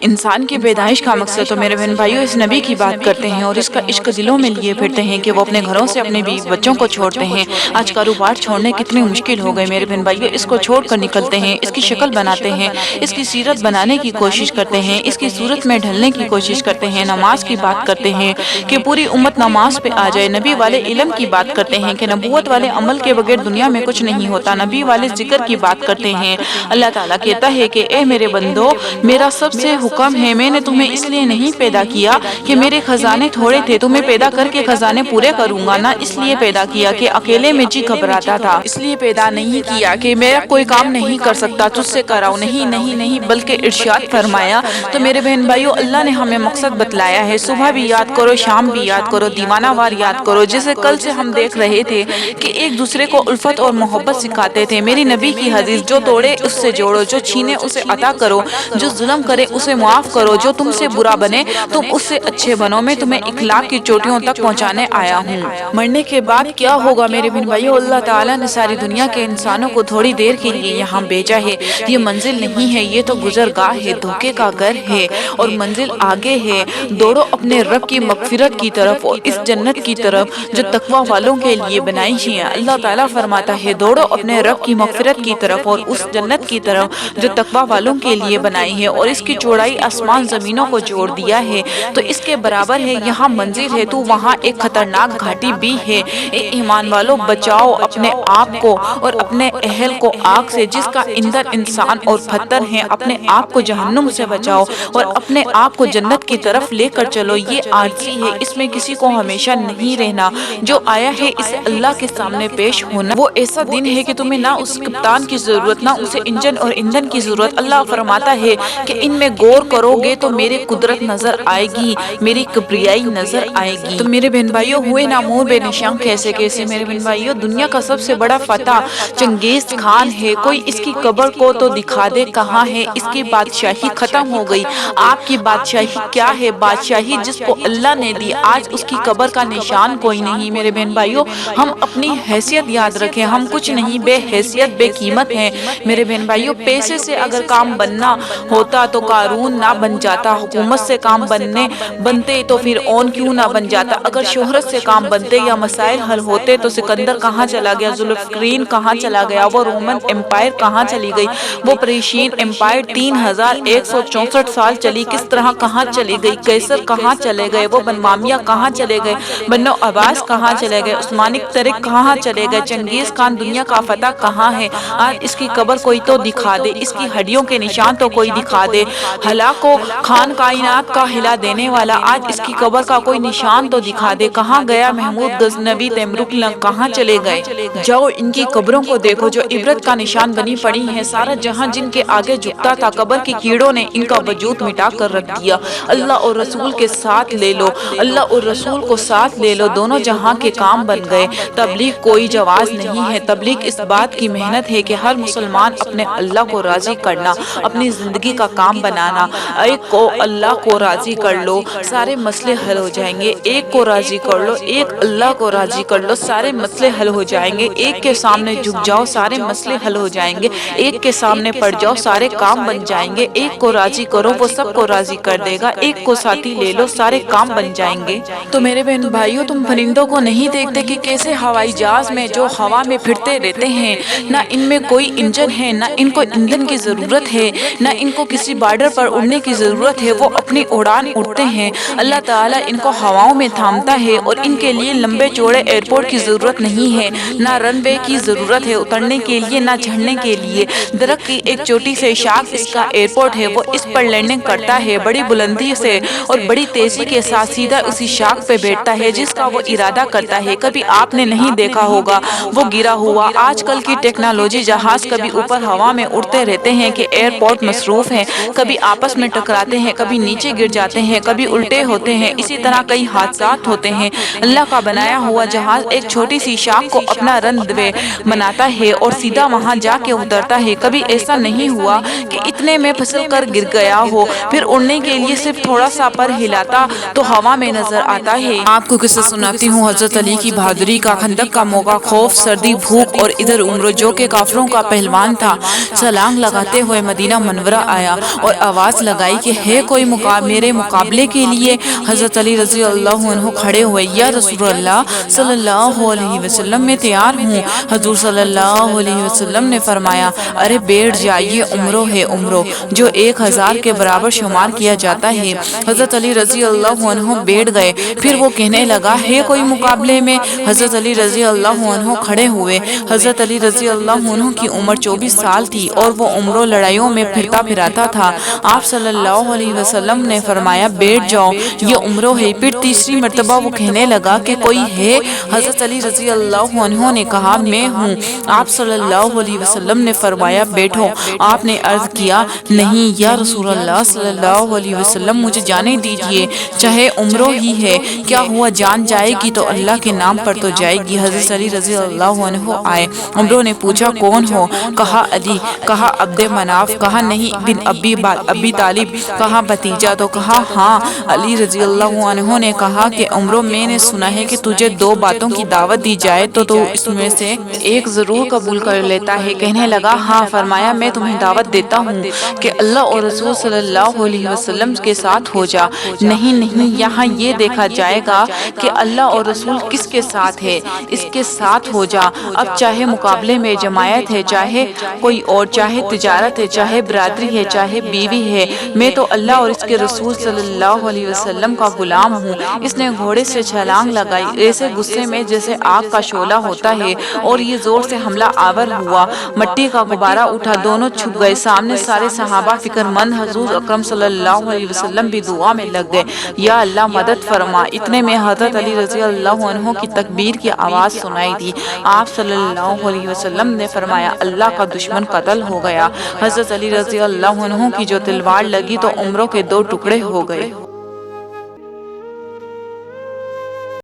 انسان کی پیدائش کا مقصد تو میرے بہن بھائیوں اس نبی کی بات کرتے ہیں اور اس کا عشق دلوں میں لیے پھرتے ہیں کہ وہ اپنے گھروں سے اپنے بیوی بچوں کو چھوڑتے ہیں۔ آج کاروبار چھوڑنے کتنی مشکل ہو گئے میرے بہن بھائیوں، اس کو چھوڑ کر نکلتے ہیں، اس کی شکل بناتے ہیں، اس کی سیرت بنانے کی کوشش کرتے ہیں، اس کی صورت میں ڈھلنے کی کوشش کرتے ہیں، نماز کی بات کرتے ہیں کہ پوری امت نماز پہ آ جائے، نبی والے علم کی بات کرتے ہیں کہ نبوت والے عمل کے بغیر دنیا میں کچھ نہیں ہوتا، نبی والے ذکر کی بات کرتے ہیں۔ اللہ تعالیٰ کہتا ہے کہ اے میرے بندو، میرا سب سے حکم ہے، میں نے تمہیں اس لیے نہیں پیدا کیا کہ میرے خزانے تھوڑے تھے، تمہیں پیدا کر کے خزانے پورے کروں گا، نہ اس لیے پیدا کیا کہ اکیلے میں جی گھبراتا تھا، اس لیے پیدا نہیں کیا کہ میرا کوئی کام نہیں کر سکتا تجھ سے کراؤ، نہیں نہیں نہیں، بلکہ ارشاد فرمایا۔ تو میرے بہن بھائیو، اللہ نے ہمیں مقصد بتلایا ہے، صبح بھی یاد کرو، شام بھی یاد کرو، دیوانہ وار یاد کرو، جسے کل سے ہم دیکھ رہے تھے کہ ایک دوسرے کو الفت اور محبت سکھاتے تھے۔ میری نبی کی حدیث، جو توڑے اس سے جوڑو، جو چھینے اسے عطا کرو، جو ظلم کرے اسے معاف کرو، جو تم سے برا بنے تم اس سے اچھے بنو، میں تمہیں اخلاق کی چوٹیوں تک پہنچانے آیا ہوں۔ مرنے کے بعد کیا ہوگا میرے بہن بھائیو؟ اللہ تعالیٰ نے ساری دنیا کے انسانوں کو تھوڑی دیر کے لیے یہاں بھیجا ہے، یہ منزل نہیں ہے، یہ تو گزرگاہ ہے، دھوکے کا گھر ہے، اور منزل آگے ہے۔ دوڑو اپنے رب کی مغفرت کی طرف اور اس جنت کی طرف جو تقوی والوں کے لیے بنائی ہے۔ اللہ تعالیٰ فرماتا ہے دوڑو اپنے رب کی مغفرت کی طرف اور اس جنت کی طرف جو تقوی والوں کے لیے بنائی ہے، اور اس کی چوڑائی آسمان زمینوں کو جوڑ دیا ہے تو اس کے برابر ہے، یہاں منزل ہے تو وہاں ایک خطرناک گھاٹی بھی ہے۔ اے ایمان والو، بچاؤ اپنے آپ کو اور اپنے اہل کو آگ سے جس کا ایندھن انسان اور پتھر ہیں، اپنے آپ کو جہنم سے بچاؤ اور اپنے آپ کو جنت کی طرف لے کر چلو۔ یہ عارضی ہے، اس میں کسی کو ہمیشہ نہیں رہنا، جو آیا ہے اسے اللہ کے سامنے پیش ہونا۔ وہ ایسا دن ہے کہ تمہیں نہ اس کپتان کی ضرورت، نہ اسے انجن اور ایندھن کی ضرورت۔ اللہ فرماتا ہے کہ ان میں غور کرو گے تو میری قدرت نظر آئے گی، میری کبریائی نظر آئے گی۔ تو میرے بہن بھائیوں، ہوئے نامور بے نشان کیسے کیسے میرے بہن بھائیوں، دنیا کا سب سے بڑا فتح چنگیز خان ہے، کوئی اس کی قبر کو تو دکھا دے کہاں ہے، اس کی بادشاہی ختم ہو گئی۔ آپ کی بادشاہی کیا ہے؟ بادشاہی جس کو اللہ نے دی، آج اس کی قبر کا نشان کوئی نہیں۔ میرے بہن بھائیوں، ہم اپنی حیثیت یاد رکھیں، ہم کچھ نہیں، بے حیثیت بے قیمت ہیں۔ میرے بہن بھائیوں، پیسے سے اگر کام بننا ہوتا تو قارون نہ بن جاتا، حکومت سے کام بنتے تو پھر اون کیوں نہ بن جاتا، اگر شہرت سے کام بنتے یا مسائل حل ہوتے تو سکندر کہاں چلا گیا، ذوالفقرین کہاں چلا گیا، وہ رومن امپائر کہاں چلی گئی، وہ پریشین امپائر 3164 سال چلی، کس طرح کہاں چلی گئی، قیصر کہاں چلے گئے، وہ بنمامیہ کہاں چلے گئے، بنو عباس کہاں چلے گئے، عثمانی ترک کہاں چلے گئے، چنگیز خان دنیا کا فتح کہاں ہے۔ آج اس کی قبر کوئی تو دکھا دے، اس کی ہڈیوں کے نشان تو کوئی دکھا دے۔ ہلاکو خان کائنات کا ہلا دینے والا، آج اس کی قبر کا کوئی نشان تو دکھا دے۔ کہاں گیا محمود غزنوی، تیمرک کہاں چلے گئے؟ جاؤ ان کی قبروں کو دیکھو جو عبرت کا نشان بنی پڑی ہیں، سارا جہاں جن کے آگے جھکتا تھا، قبر کی کیڑوں نے ان کا وجود مٹا کر رکھ دیا۔ اللہ اور رسول کے ساتھ لے لو، اللہ اور رسول کو ساتھ لے لو، دونوں جہاں کے کام بن گئے۔ تبلیغ کوئی جواز نہیں ہے، تبلیغ اس بات کی محنت ہے کہ ہر مسلمان اپنے اللہ کو راضی کرنا، اپنی زندگی کا کام بنانا۔ ایک کو اللہ کو راضی کر لو، سارے مسئلے حل ہو جائیں گے۔ ایک کو راضی کر لو، ایک اللہ کو راضی کر لو، سارے مسئلے حل ہو جائیں گے۔ ایک کے سامنے جھک جاؤ، سارے مسئلے حل ہو جائیں گے۔ ایک کے سامنے پڑ جاؤ، سارے کام بن جائیں گے۔ ایک کو راضی کرو، وہ سب کو راضی کر دے گا۔ ایک کو ساتھی لے لو، سارے کام بن جائیں گے۔ تو میرے بہن بھائیوں، تم پرندوں کو نہیں دیکھتے کہ کیسے ہوائی جہاز میں جو ہوا میں پھرتے رہتے ہیں، نہ ان میں کوئی انجن ہے، نہ ان کو ایندھن کی ضرورت ہے، نہ ان کو کسی بارڈر پر اڑنے کی ضرورت ہے، وہ اپنی اڑان اڑتے ہیں۔ اللہ تعالیٰ ان کو ہواؤں میں تھامتا ہے اور ان کے لیے لمبے چوڑے ایئرپورٹ کی ضرورت نہیں ہے، نہ رن وے کی ضرورت ہے اترنے کے لیے، نہ چڑھنے کے لیے۔ درخت کی ایک چوٹی سے شاخ اس کا ایئرپورٹ ہے، وہ اس پر لینڈنگ کرتا ہے، بڑی بلندی سے اور بڑی تیزی کے ساتھ سیدھا اسی شاخ پہ بیٹھتا ہے جس کا وہ ارادہ کرتا ہے۔ کبھی آپ نے نہیں دیکھا ہوگا وہ گرا ہوا۔ آج کل کی ٹیکنالوجی، جہاز کبھی اوپر ہوا میں اڑتے رہتے ہیں کہ ایئرپورٹ مصروف ہیں، کبھی آپس میں ٹکراتے ہیں، کبھی نیچے گر جاتے ہیں، کبھی الٹے ہوتے ہیں، اسی طرح کئی حادثات ہوتے ہیں۔ اللہ کا بنایا ہوا جہاز ایک چھوٹی سی شاخ کو اپنا رن وے بناتا ہے اور سیدھا وہاں جا کے اترتا ہے۔ کبھی ایسا نہیں ہوا کہ اتنے میں پھسل کر گر گیا ہو، پھر اڑنے کے لیے صرف تھوڑا سا پر ہلاتا تو ہوا میں نظر آتا ہے۔ آپ کو قصہ سناتی ہوں حضرت علی کی بہادری کا۔ خندق کا موقع، خوف، سردی، بھوک اور ادھر عمر جو کہ کافروں کا پہلوان تھا، چھلانگ لگاتے ہوئے مدینہ منورہ آیا اور آواز آواز لگائی کہ ہے کوئی میرے مقابلے کے لیے؟ حضرت علی رضی اللہ عنہ کھڑے ہوئے، یا رسول اللہ صلی اللہ علیہ وسلم میں تیار ہوں۔ حضور صلی اللہ علیہ وسلم نے فرمایا ارے بیٹھ جائیے، عمرو ہے عمرو، جو 1000 کے برابر شمار کیا جاتا ہے۔ حضرت علی رضی اللہ عنہ بیٹھ گئے، پھر وہ کہنے لگا ہے کوئی مقابلے میں؟ حضرت علی رضی اللہ عنہ کھڑے ہوئے۔ حضرت علی رضی اللہ عنہ کی عمر 24 سال تھی اور وہ عمروں لڑائیوں میں پھرتا پھراتا تھا۔ آپ صلی اللہ علیہ وسلم نے فرمایا بیٹھ جاؤ، یہ عمرو ہے۔ پھر تیسری مرتبہ وہ کہنے لگا کہ کوئی ہے؟ حضرت علی رضی اللہ عنہ نے کہا میں ہوں۔ آپ صلی اللہ علیہ وسلم نے فرمایا بیٹھو۔ آپ نے عرض کیا نہیں یا رسول اللہ صلی اللہ علیہ وسلم، مجھے جانے دیجئے، چاہے عمرو ہی ہے، کیا ہوا جان جائے گی تو اللہ کے نام پر تو جائے گی۔ حضرت علی رضی اللہ عنہ آئے۔ عمرو نے پوچھا کون ہو؟ کہا علی، کہا عبد مناف، کہا نہیں بن ابی طالب، کہا بھتیجا، تو کہا ہاں۔ علی رضی اللہ عنہ نے کہا کہ عمرو میں نے سنا ہے کہ تجھے 2 باتوں کی دعوت دی جائے تو اس میں سے ایک ضرور قبول کر لیتا ہے۔ کہنے لگا ہاں۔ فرمایا میں تمہیں دعوت دیتا ہوں کہ اللہ اور رسول صلی اللہ علیہ وسلم کے ساتھ ہو جا۔ نہیں نہیں، یہاں یہ دیکھا جائے گا کہ اللہ اور رسول کس کے ساتھ ہے، اس کے ساتھ ہو جا۔ اب چاہے مقابلے میں جماعت ہے، چاہے کوئی اور، چاہے تجارت ہے، چاہے برادری ہے، چاہے بیوی ہے، میں تو اللہ اور اس کے رسول صلی اللہ علیہ وسلم کا غلام ہوں۔ اس نے گھوڑے سے چھلانگ لگائی، ایسے غصے میں جیسے آگ کا شعلہ ہوتا ہے، اور یہ زور سے حملہ آور ہوا، مٹی کا غبارہ اٹھا، دونوں چھپ گئے۔ سامنے سارے صحابہ فکر مند، حضور اکرم صلی اللہ علیہ وسلم بھی دعا میں لگ گئے، یا اللہ مدد فرما۔ اتنے میں حضرت علی رضی اللہ عنہ کی تکبیر کی آواز سنائی دی۔ آپ صلی اللہ علیہ وسلم نے فرمایا اللہ کا دشمن قتل ہو گیا۔ حضرت علی رضی اللہ عنہ کی جو تلوار لگی تو عمروں کے 2 ٹکڑے ہو گئے۔